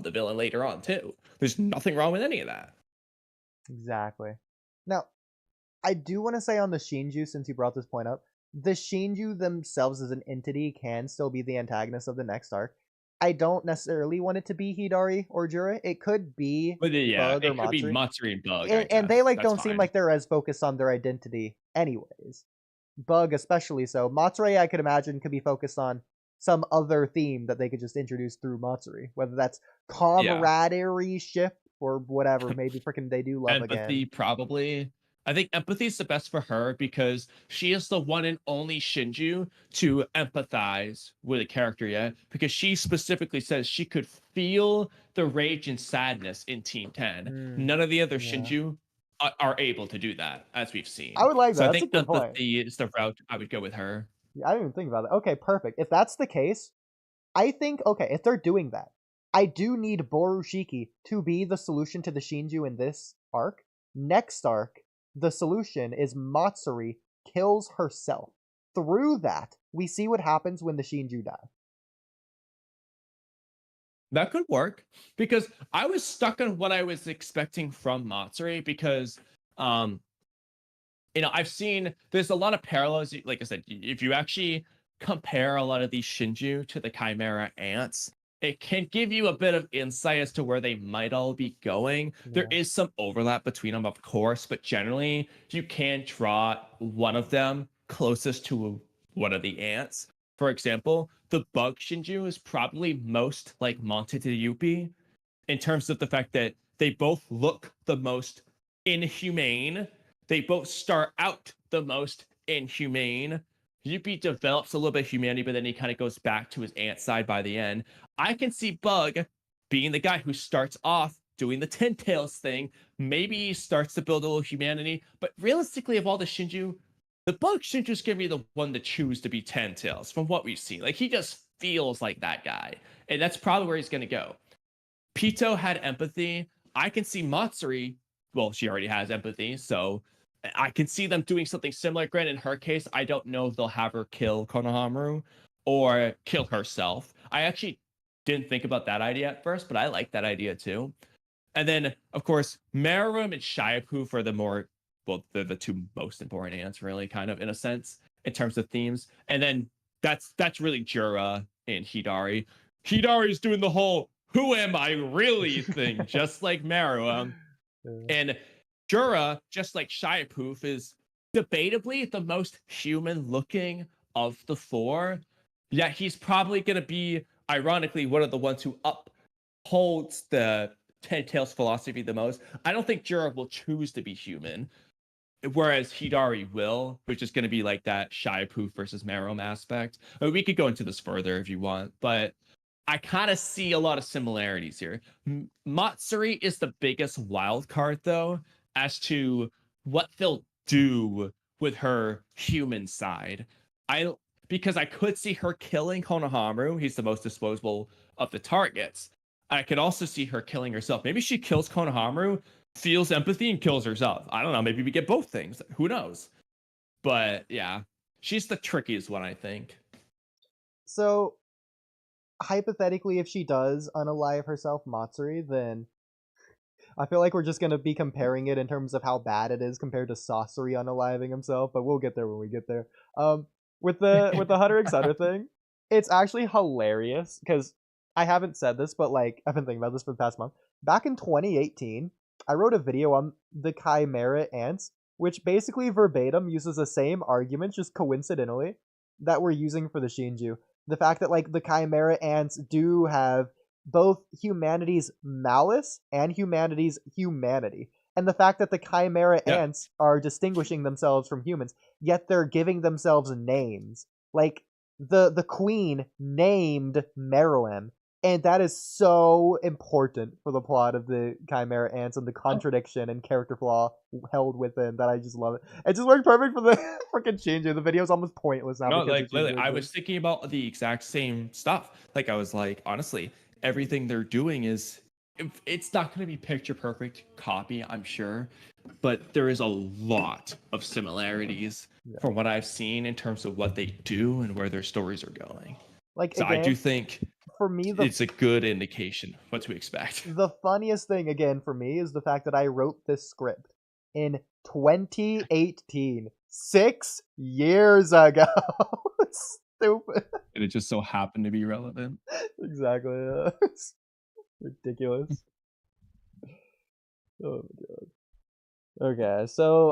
the villain later on too. There's nothing wrong with any of that. Exactly. Now, I do want to say on the Shinju, since you brought this point up, the Shinju themselves as an entity can still be the antagonist of the next arc. I don't necessarily want it to be Hidari or Jura. It could be But yeah, Bug or it could be Matsuri. Matsuri and Bug, I And they guess. like That's don't seem fine. like they're as focused on their identity anyways. Bug especially so. Matsuri I could imagine could be focused on some other theme that they could just introduce through Matsuri, whether that's Yeah. camaraderie ship or whatever. Maybe freaking they do love again. Empathy, probably. I think empathy is the best for her because she is the one and only Shinju to empathize with a character yet. Because she specifically says she could feel the rage and sadness in Team 10. Mm, None of the other yeah. Shinju are able to do that, as we've I seen. would like that. So I That's a think good point. empathy is the route I would go with her. Yeah, I didn't even think about that. Okay, perfect. If that's the case, I think okay, if they're doing that, I do need Borushiki to be the solution to the Shinju in this arc. Next arc, the solution is Matsuri kills herself. Through that, we see what happens when the Shinju die. That could work because I was stuck on what I was expecting from Matsuri because um I've seen there's a lot of parallels. Like I said, if you actually compare a lot of these Shinju to the Chimera ants, it can give you a bit of insight as to where they might all be going. There Yeah. is some overlap between them, of course, but generally you can draw one of them closest to one of the ants. For example, the bug Shinju is probably most like Monte to Yuppie in terms of the fact that they both look the most inhumane. They both start out the most inhumane. Yuppie develops a little bit of humanity, but then he kind of goes back to his ant side by the end. I can see Bug being the guy who starts off doing the Ten Tails thing. Maybe he starts to build a little humanity, but realistically, of all the Shinju, the Bug Shinju's gonna be the one to choose to be Ten Tails from what we've seen. Like he just feels like that guy, and that's probably where he's gonna go. Pito had empathy. I can see Matsuri. Well, she already has empathy, so I can see them doing something similar. Granted, in her case, I don't know if they'll have her kill Konohamaru or kill herself. I actually didn't think about that idea at first, but I like that idea too. And then, of course, Meruem and Shiapoof are the more, well, they're the two most important ants, really, kind of in a sense, in terms of themes. And then that's really Jura and Hidari. Hidari's doing the whole "Who am I really?" thing, just like Meruem. Yeah. And Jura, just like Shiapoof, is debatably the most human looking of the four. Yet he's probably going to be, ironically, one of the ones who upholds the Ten Tails philosophy the most. I don't think Jura will choose to be human, whereas Hidari will, which is going to be like that Shiapoof versus Meruem aspect. We could go into this further if you want, but I kind of see a lot of similarities here. Matsuri is the biggest wild card, though, as to what they'll do with her human side. I Because I could see her killing Konohamaru. He's the most disposable of the targets. I could also see her killing herself. Maybe she kills Konohamaru, feels empathy, and kills herself. I don't know. Maybe we get both things. Who knows? But yeah, she's the trickiest one, I think. So hypothetically, if she does unalive herself, Matsuri, then I feel like we're just gonna be comparing it in terms of how bad it is compared to Sasori unaliving himself, but we'll get there when we get there. With the Hunter x Hunter thing, it's actually hilarious because I haven't said this, but like I've been thinking about this for the past month. Back in 2018, I wrote a video on the Chimera ants, which basically verbatim uses the same arguments, just coincidentally, that we're using for the Shinju. The fact that like the Chimera ants do have both humanity's malice and humanity's humanity. And the fact that the Chimera Yeah. ants are distinguishing themselves from humans, yet they're giving themselves names. Like the queen named Meruem, and that is so important for the plot of the Chimera ants and the contradiction and character flaw held within that I just love it. It just worked perfect for the freaking Shinju. The video's almost pointless now No, because like the literally, Shinju I was exists. thinking about the exact same stuff. Like I was like, honestly, everything they're doing is it's not going to be picture perfect copy, I'm sure, but there is a lot of similarities Yeah. from what I've seen in terms of what they do and where their stories are going. Like So I do again, think for me, It's a good indication of what to expect. the funniest thing again for me is the fact that I wrote this script in 2018, 6 years ago. Stupid. And it just so happened to be relevant. Exactly. It's ridiculous. Oh my god. Okay, so